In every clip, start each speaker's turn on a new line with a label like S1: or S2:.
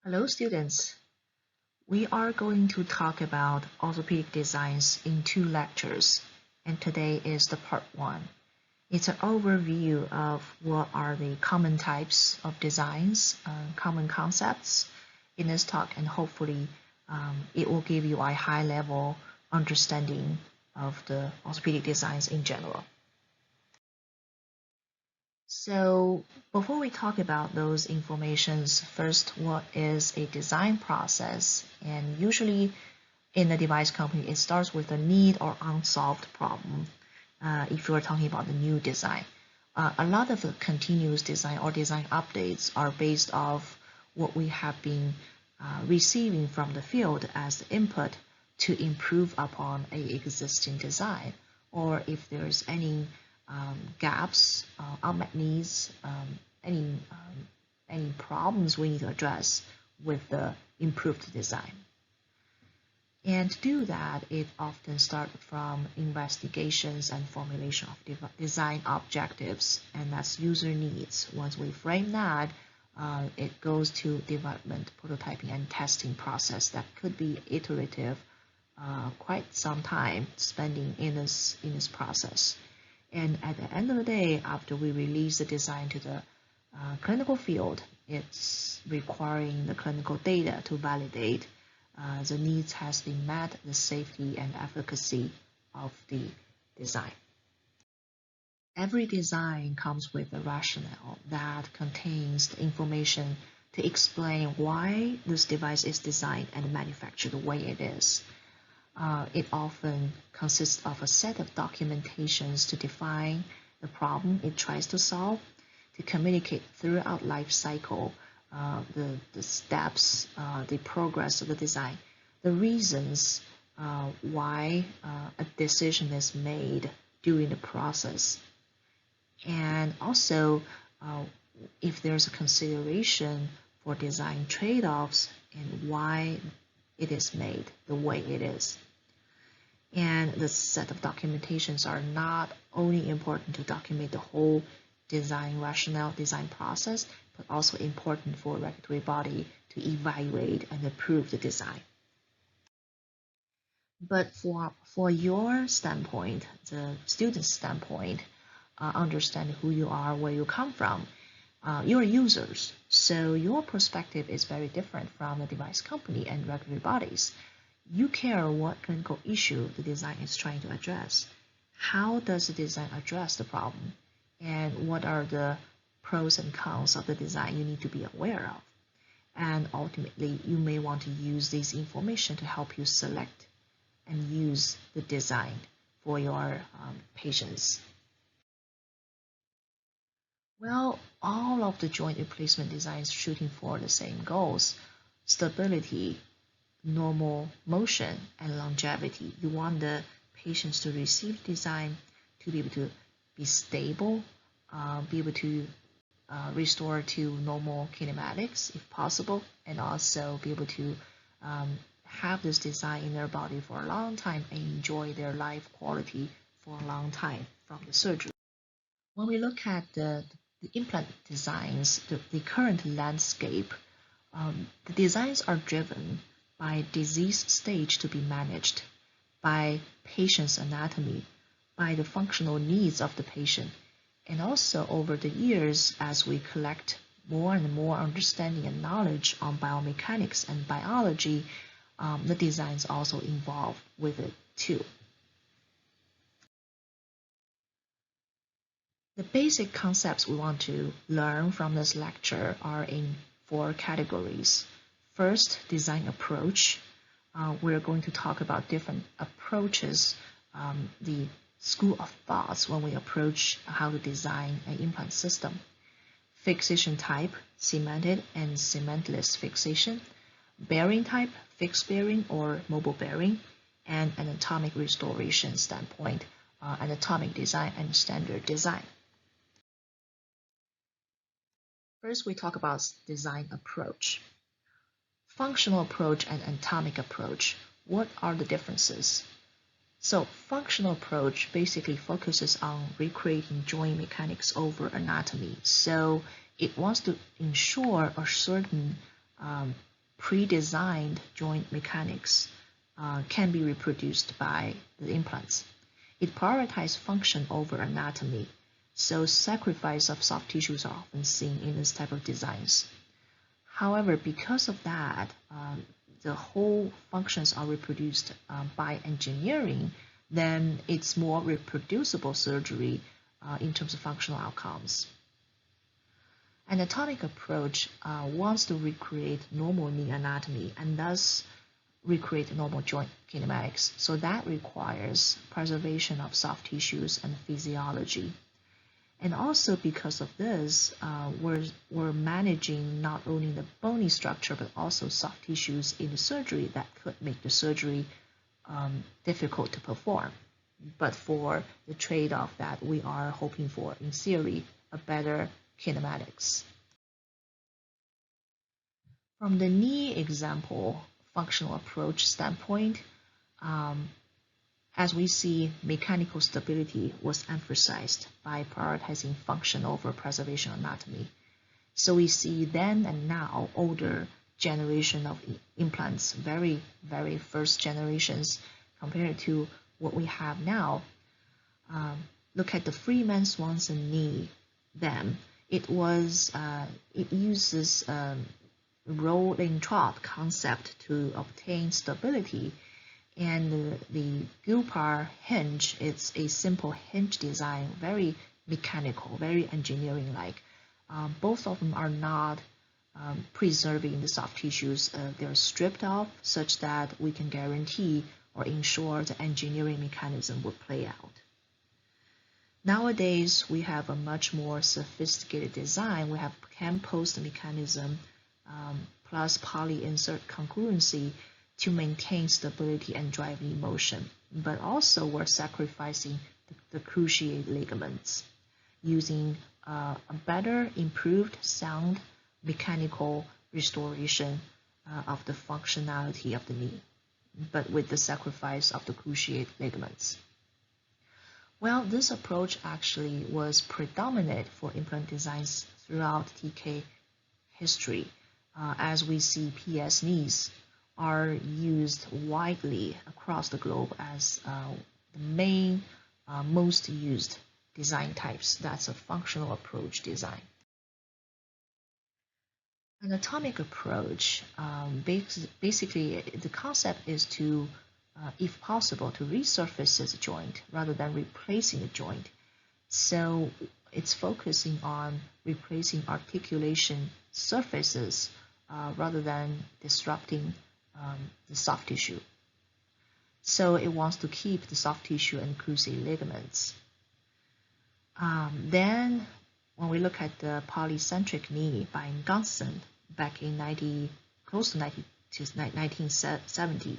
S1: Hello students, we are going to talk about orthopedic designs in two lectures, and today is the part one. It's an overview of what are the common types of designs, common concepts in this talk, and hopefully it will give you a high level understanding of the orthopedic designs in general. So before we talk about those informations, first, what is a design process? And usually in the device company, it starts with a need or unsolved problem. If you're talking about the new design, a lot of the continuous design or design updates are based off what we have been receiving from the field as input to improve upon a existing design, or if there's any gaps, unmet needs, any problems we need to address with the improved design. And to do that, it often starts from investigations and formulation of design objectives, and that's user needs. Once we frame that, it goes to development, prototyping, and testing process that could be iterative, quite some time spending in this process. And at the end of the day, after we release the design to the clinical field, it's requiring the clinical data to validate the needs has been met, the safety and efficacy of the design. Every design comes with a rationale that contains the information to explain why this device is designed and manufactured the way it is. It often consists of a set of documentations to define the problem it tries to solve, to communicate throughout life cycle, the steps, the progress of the design, the reasons why a decision is made during the process, and also if there's a consideration for design trade-offs and why it is made the way it is. And the set of documentations are not only important to document the whole design rationale, design process, but also important for a regulatory body to evaluate and approve the design. But for your standpoint, the student's standpoint, understand who you are, where you come from, you're users. So your perspective is very different from the device company and regulatory bodies. You care what clinical issue the design is trying to address. How does the design address the problem? And what are the pros and cons of the design you need to be aware of? And ultimately, you may want to use this information to help you select and use the design for your patients. Well, all of the joint replacement designs shooting for the same goals: stability, normal motion, and longevity. You want the patients to receive design to be able to be stable, be able to restore to normal kinematics if possible, and also be able to have this design in their body for a long time and enjoy their life quality for a long time from the surgery. When we look at the implant designs, the current landscape, the designs are driven by disease stage to be managed, by patient's anatomy, by the functional needs of the patient, and also over the years as we collect more and more understanding and knowledge on biomechanics and biology, the designs also involve with it too. The basic concepts we want to learn from this lecture are in 4 categories. First, design approach. We're going to talk about different approaches, the school of thoughts when we approach how to design an implant system. Fixation type, cemented and cementless fixation. Bearing type, fixed bearing or mobile bearing. And anatomic restoration standpoint, anatomic design and standard design. First, we talk about design approach. Functional approach and anatomic approach. What are the differences? So functional approach basically focuses on recreating joint mechanics over anatomy. So it wants to ensure a certain pre-designed joint mechanics can be reproduced by the implants. It prioritizes function over anatomy, so sacrifice of soft tissues are often seen in this type of designs. However, because of that, the whole functions are reproduced by engineering, then it's more reproducible surgery in terms of functional outcomes. An anatomic approach wants to recreate normal knee anatomy and thus recreate normal joint kinematics. So that requires preservation of soft tissues and physiology. And also because of this, we're managing not only the bony structure, but also soft tissues in the surgery that could make the surgery difficult to perform. But for the trade-off that we are hoping for, in theory, a better kinematics. From the knee example functional approach standpoint, as we see, mechanical stability was emphasized by prioritizing function over preservation anatomy. So we see then and now older generation of implants, very, very first generations compared to what we have now. Look at the Freeman Swanson knee. Then it uses rolling trot concept to obtain stability. And the Gilpar hinge, it's a simple hinge design, very mechanical, very engineering-like. Both of them are not preserving the soft tissues. They're stripped off such that we can guarantee or ensure the engineering mechanism will play out. Nowadays, we have a much more sophisticated design. We have cam-post mechanism plus poly-insert congruency to maintain stability and drive knee motion, but also we're sacrificing the cruciate ligaments using a better, improved sound mechanical restoration of the functionality of the knee, but with the sacrifice of the cruciate ligaments. Well, this approach actually was predominant for implant designs throughout TK history, as we see PS knees are used widely across the globe as the main, most used design types. That's a functional approach design. An anatomic approach, basically the concept is to, if possible, to resurface the joint rather than replacing the joint. So it's focusing on replacing articulation surfaces rather than disrupting the soft tissue. So it wants to keep the soft tissue and cruciate ligaments. Then when we look at the polycentric knee by Gunson back in 1970,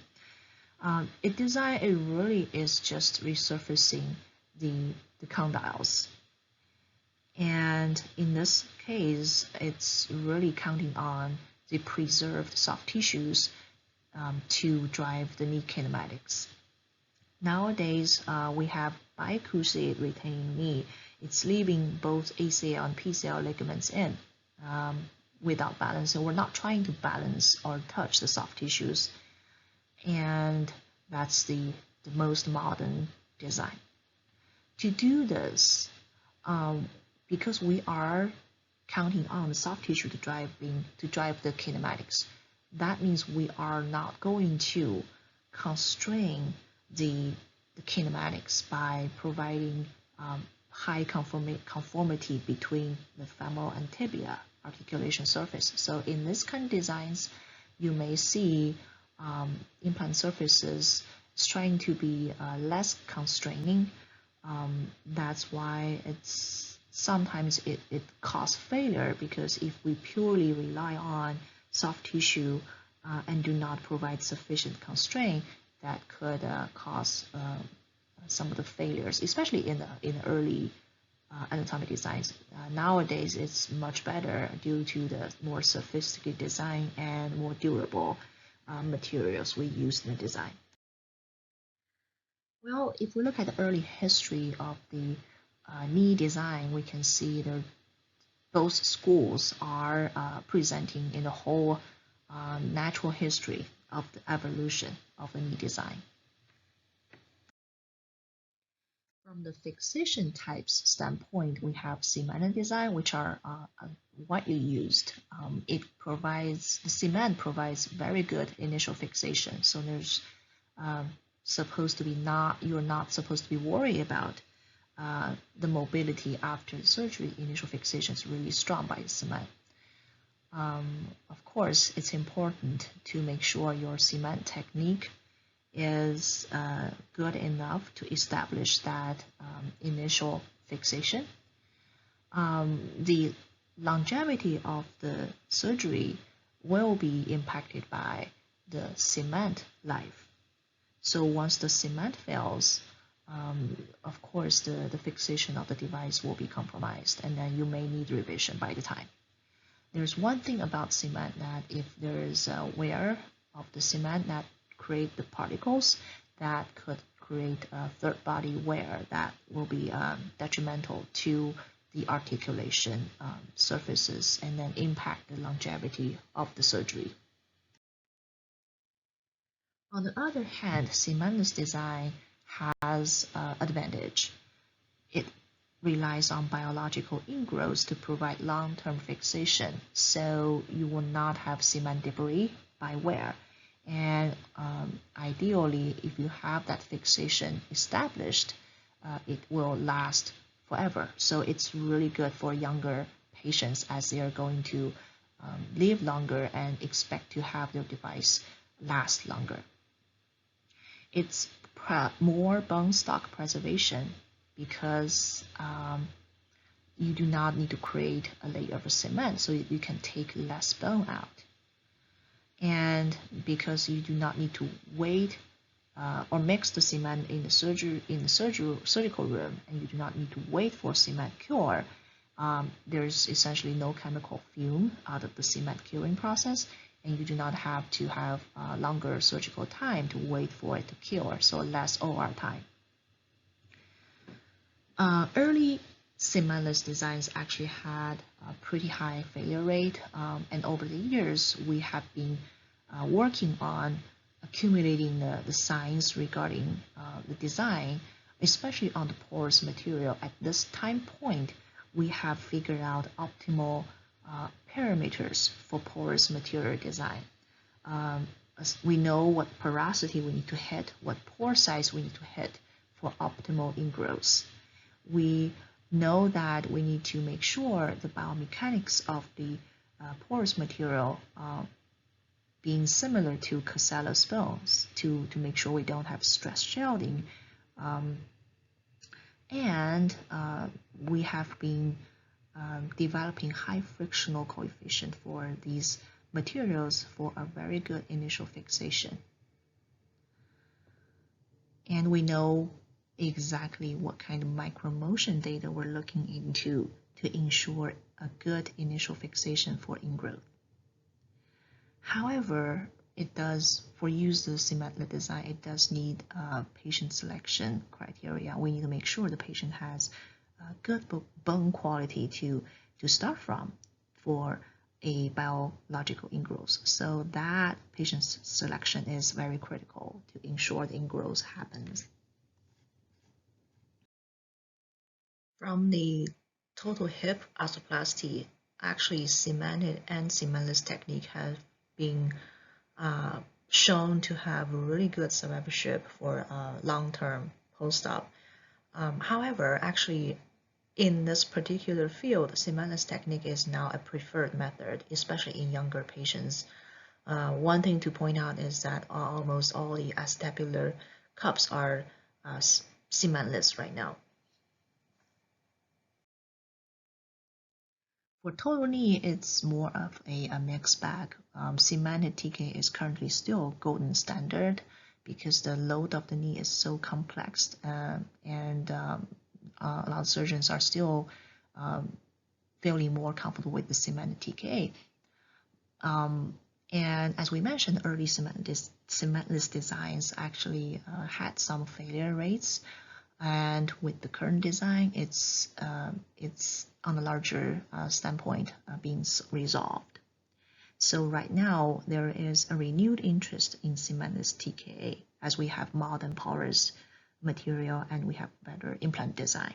S1: it really is just resurfacing the condyles. And in this case, it's really counting on the preserved soft tissues to drive the knee kinematics. Nowadays, we have bicruciate retaining knee. It's leaving both ACL and PCL ligaments in without balance. So we're not trying to balance or touch the soft tissues. And that's the most modern design. To do this, because we are counting on the soft tissue to drive the kinematics, that means we are not going to constrain the kinematics by providing high conformity between the femoral and tibia articulation surface. So in this kind of designs, you may see implant surfaces trying to be less constraining. That's why sometimes it causes failure, because if we purely rely on soft tissue and do not provide sufficient constraint, that could cause some of the failures, especially in the early anatomic designs. Nowadays, it's much better due to the more sophisticated design and more durable materials we use in the design. Well, if we look at the early history of the knee design, we can see both schools are presenting in a whole natural history of the evolution of the knee design. From the fixation types standpoint, we have cemented design, which are widely used. The cement provides very good initial fixation, so there's you're not supposed to be worried about the mobility after the surgery. Initial fixation is really strong by the cement. Of course, it's important to make sure your cement technique is good enough to establish that initial fixation. The longevity of the surgery will be impacted by the cement life. So once the cement fails, of course, the fixation of the device will be compromised, and then you may need revision by the time. There's one thing about cement, that if there is a wear of the cement that create the particles, that could create a third body wear that will be detrimental to the articulation surfaces and then impact the longevity of the surgery. On the other hand, cementless design has advantage. It relies on biological ingrowths to provide long-term fixation, so you will not have cement debris by wear. And ideally, if you have that fixation established, it will last forever. So it's really good for younger patients, as they are going to live longer and expect to have their device last longer. It's more bone stock preservation because you do not need to create a layer of cement, so you can take less bone out. And because you do not need to wait or mix the cement in the surgical room, and you do not need to wait for cement cure, there's essentially no chemical fume out of the cement curing process, and you do not have to have longer surgical time to wait for it to cure, so less OR time. Early cementless designs actually had a pretty high failure rate, and over the years we have been working on accumulating the science regarding the design, especially on the porous material. At this time point, we have figured out optimal parameters for porous material design. We know what porosity we need to hit, what pore size we need to hit for optimal ingrowths. We know that we need to make sure the biomechanics of the porous material being similar to cancellous bones to make sure we don't have stress shielding. And we have been developing high frictional coefficient for these materials for a very good initial fixation. And we know exactly what kind of micromotion data we're looking into to ensure a good initial fixation for ingrowth. However, for use the cementless design, it does need patient selection criteria. We need to make sure the patient has good bone quality to start from for a biological ingrowth. So that patient selection is very critical to ensure the ingrowth happens. From the total hip arthroplasty, actually cemented and cementless technique have been shown to have really good survivorship for long-term post-op. However, actually, in this particular field, cementless technique is now a preferred method, especially in younger patients. One thing to point out is that almost all the acetabular cups are cementless right now. For total knee, it's more of a mixed bag. Cemented TK is currently still golden standard because the load of the knee is so complex, and a lot of surgeons are still feeling more comfortable with the cemented TK. And as we mentioned, early cementless designs actually had some failure rates. And with the current design, it's on a larger standpoint being resolved. So right now, there is a renewed interest in cementless TKA as we have modern porous material and we have better implant design.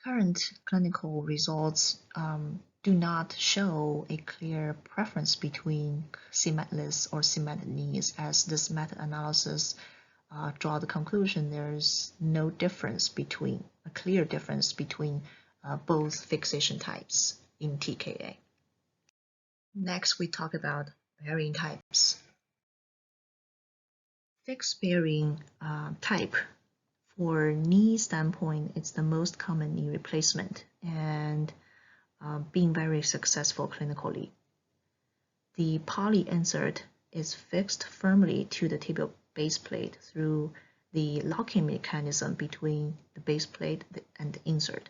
S1: Current clinical results do not show a clear preference between cementless or cemented knees, as this meta-analysis draw the conclusion there's no difference between, a clear difference between both fixation types in TKA. Next, we talk about bearing types. Fixed bearing type, for knee standpoint, it's the most common knee replacement and being very successful clinically. The poly insert is fixed firmly to the tibial base plate through the locking mechanism between the base plate and the insert.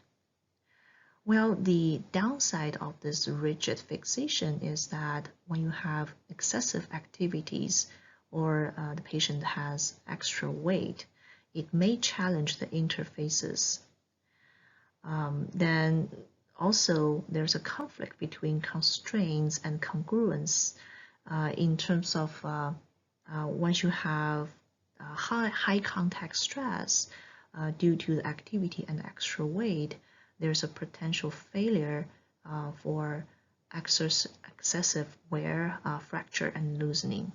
S1: Well, the downside of this rigid fixation is that when you have excessive activities or the patient has extra weight, it may challenge the interfaces. Then also there's a conflict between constraints and congruence in terms of once you have high contact stress due to the activity and extra weight, there's a potential failure for excessive wear, fracture, and loosening.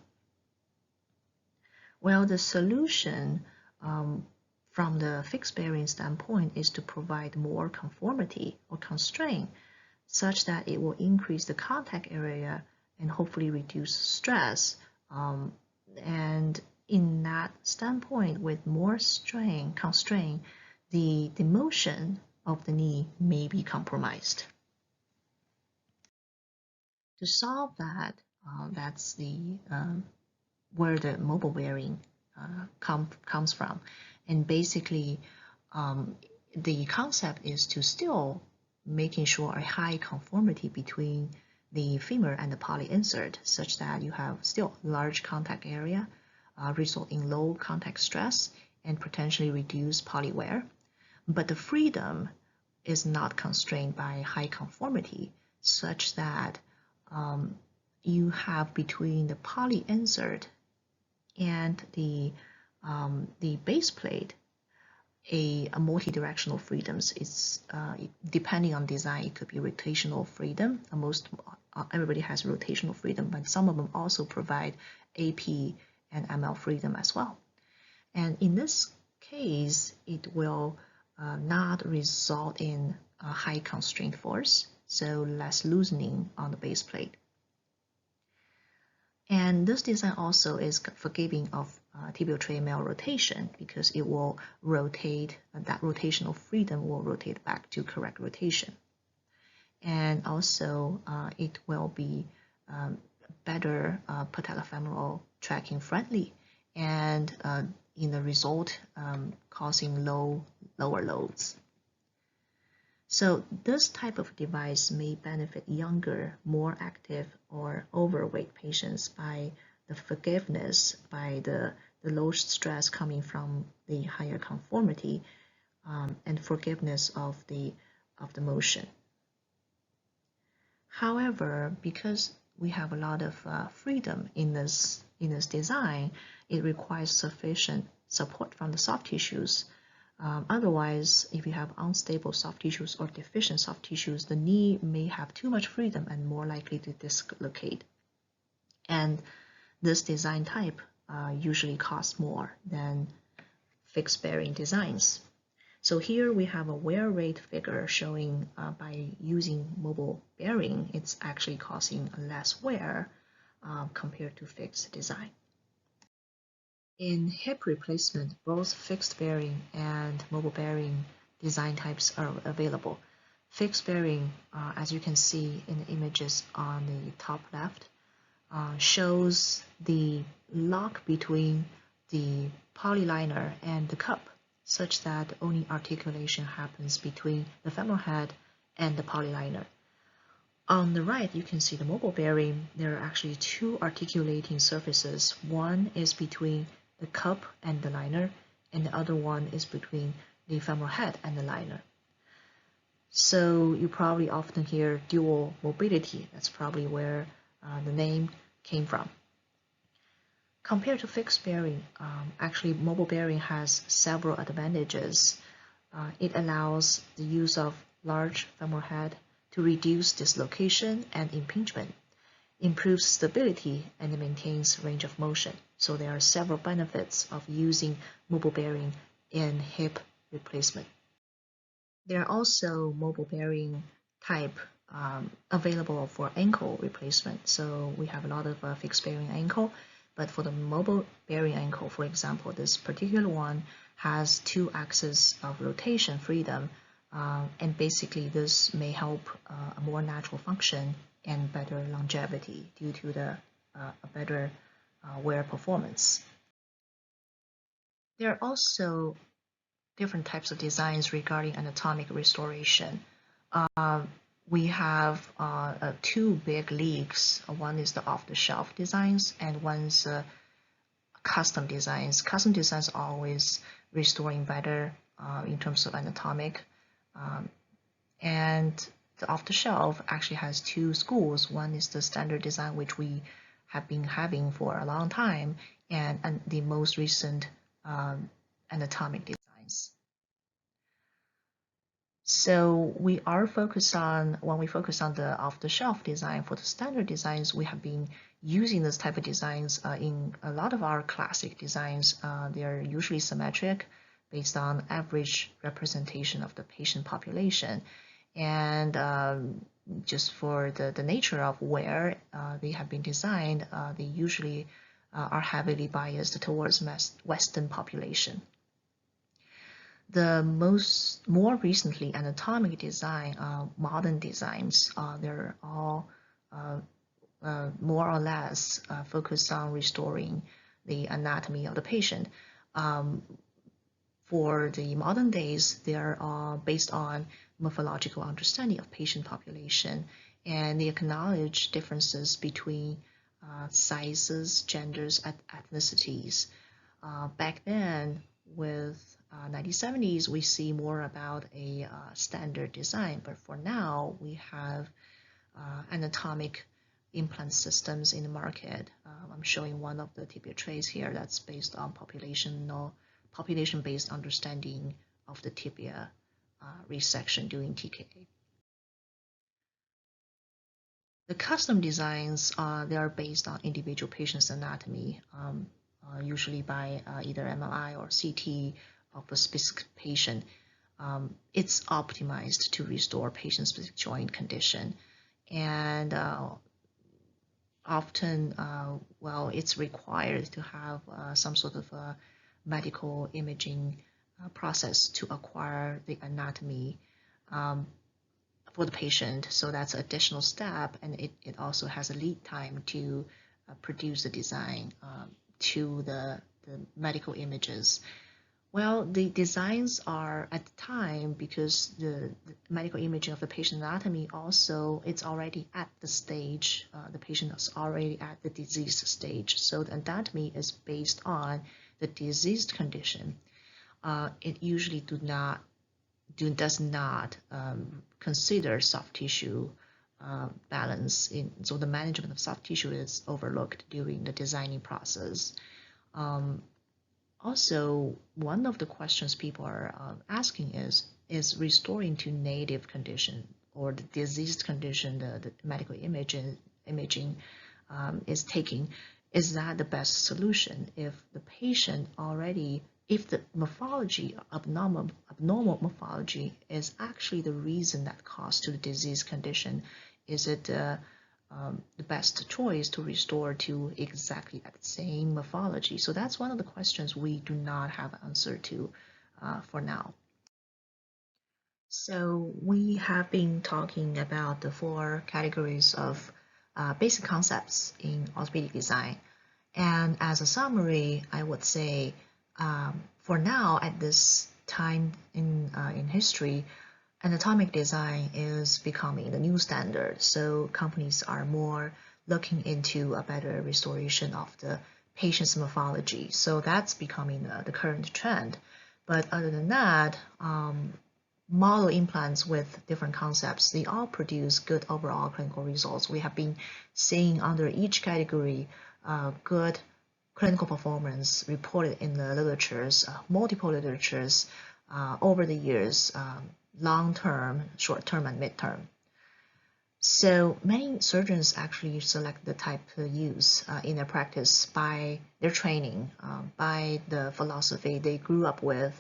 S1: Well, the solution from the fixed bearing standpoint is to provide more conformity or constraint such that it will increase the contact area and hopefully reduce stress. And in that standpoint, with more constraint, the motion of the knee may be compromised. To solve that, that's the where the mobile bearing comes from. And basically, the concept is to still making sure a high conformity between the femur and the poly insert, such that you have still large contact area, result in low contact stress, and potentially reduce poly wear. But the freedom is not constrained by high conformity, such that you have between the poly insert and the base plate a multi-directional freedoms. It's depending on design, it could be rotational freedom. Everybody has rotational freedom, but some of them also provide AP and ML freedom as well. And in this case, it will not result in a high constraint force, so less loosening on the base plate. And this design also is forgiving of tibial tray malrotation because it will rotate, that rotational freedom will rotate back to correct rotation. And also it will be better patellofemoral tracking friendly, and in the result causing lower loads. So this type of device may benefit younger, more active, or overweight patients by the forgiveness, by the low stress coming from the higher conformity, and forgiveness of the motion. However, because we have a lot of freedom in this design, it requires sufficient support from the soft tissues. Otherwise, if you have unstable soft tissues or deficient soft tissues, the knee may have too much freedom and more likely to dislocate. And this design type usually costs more than fixed bearing designs. So here we have a wear rate figure showing by using mobile bearing, it's actually causing less wear compared to fixed design. In hip replacement, both fixed bearing and mobile bearing design types are available. Fixed bearing, as you can see in the images on the top left, shows the lock between the polyliner and the cup, such that only articulation happens between the femoral head and the polyliner. On the right, you can see the mobile bearing. There are actually two articulating surfaces. One is between the cup and the liner, and the other one is between the femoral head and the liner. So you probably often hear dual mobility. That's probably where the name came from. Compared to fixed bearing, actually mobile bearing has several advantages. It allows the use of large femoral head to reduce dislocation and impingement, improves stability, and maintains range of motion. So there are several benefits of using mobile bearing in hip replacement. There are also mobile bearing type available for ankle replacement. So we have a lot of fixed bearing ankle, but for the mobile bearing ankle, for example, this particular one has 2 axes of rotation freedom, and basically this may help a more natural function and better longevity due to the a better wear performance. There are also different types of designs regarding anatomic restoration. We have 2 big leagues. One is the off-the-shelf designs, and one's custom designs. Custom designs are always restoring better in terms of anatomic. And the off-the-shelf actually has 2 schools. One is the standard design, which we have been having for a long time, and the most recent anatomic designs. So we are focused on, when we focus on the off-the-shelf design, for the standard designs, we have been using this type of designs in a lot of our classic designs. They are usually symmetric based on average representation of the patient population. And just for the nature of where they have been designed, they usually are heavily biased towards Western population. The more recently anatomic design, modern designs, they're all more or less focused on restoring the anatomy of the patient. For the modern days, they are based on morphological understanding of patient population, and they acknowledge differences between sizes, genders, ethnicities. Back then, with 1970s, we see more about a standard design, but for now, we have anatomic implant systems in the market. I'm showing one of the tibia trays here that's based on population-based understanding of the tibia resection during TKA. The custom designs, they are based on individual patient's anatomy, usually by either MRI or CT of a specific patient. It's optimized to restore patient-specific joint condition, and often, well, it's required to have some sort of a medical imaging process to acquire the anatomy for the patient. So that's an additional step, and it also has a lead time to produce the design to the medical images. Well, the designs are at the time, because the medical imaging of the patient anatomy also, it's already at the stage, the patient is already at the disease stage. So the anatomy is based on the diseased condition. It usually does not consider soft tissue balance. So the management of soft tissue is overlooked during the designing process. Also, one of the questions people are asking is restoring to native condition or the diseased condition the medical imaging is taking, is that the best solution if the patient already, if the morphology, abnormal morphology is actually the reason that caused to the disease condition? Is it the best choice to restore to exactly that same morphology? So that's one of the questions we do not have an answer to for now. So we have been talking about the 4 categories of basic concepts in orthopedic design. And as a summary, I would say for now, at this time in history, anatomic design is becoming the new standard. So companies are more looking into a better restoration of the patient's morphology. So that's becoming the current trend. But other than that, model implants with different concepts, they all produce good overall clinical results. We have been seeing under each category good clinical performance reported in the literatures, multiple literatures over the years, long-term, short-term, and mid-term. So many surgeons actually select the type to use in their practice by their training, by the philosophy they grew up with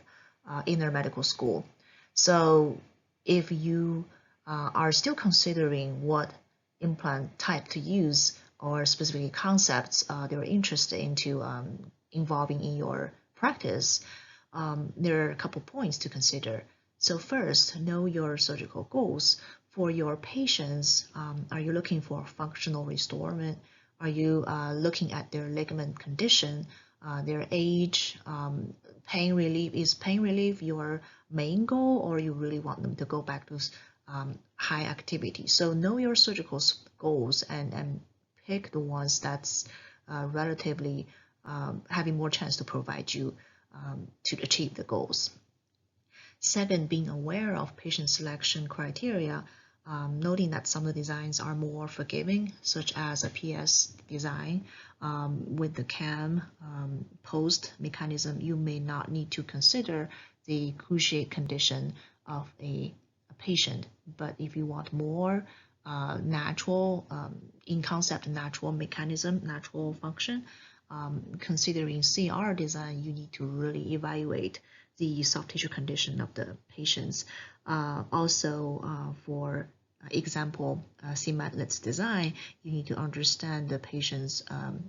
S1: in their medical school. So if you are still considering what implant type to use or specific concepts they're interested into involving in your practice, there are a couple points to consider. So first, know your surgical goals. For your patients, are you looking for functional restorement? Are you looking at their ligament condition, their age, pain relief? Is pain relief your main goal, or you really want them to go back to high activity? So know your surgical goals and pick the ones that's relatively having more chance to provide you to achieve the goals. Second, being aware of patient selection criteria, noting that some of the designs are more forgiving, such as a PS design with the CAM post mechanism. You may not need to consider the cruciate condition of a patient, but if you want more natural, in concept, natural mechanism, natural function, considering CR design, you need to really evaluate the soft tissue condition of the patients. Also, for example, CMATLET's design, you need to understand the patient's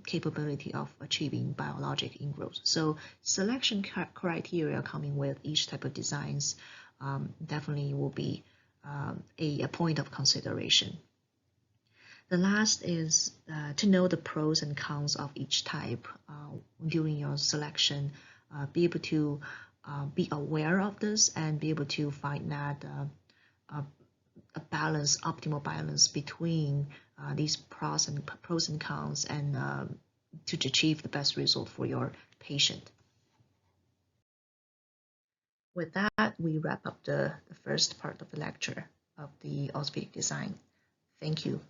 S1: capability of achieving biologic ingrowth. So selection criteria coming with each type of designs definitely will be a point of consideration. The last is to know the pros and cons of each type during your selection. Be able to be aware of this and be able to find that a balance, optimal balance between these pros and cons, and to achieve the best result for your patient. With that, we wrap up the first part of the lecture of the orthopedic design. Thank you.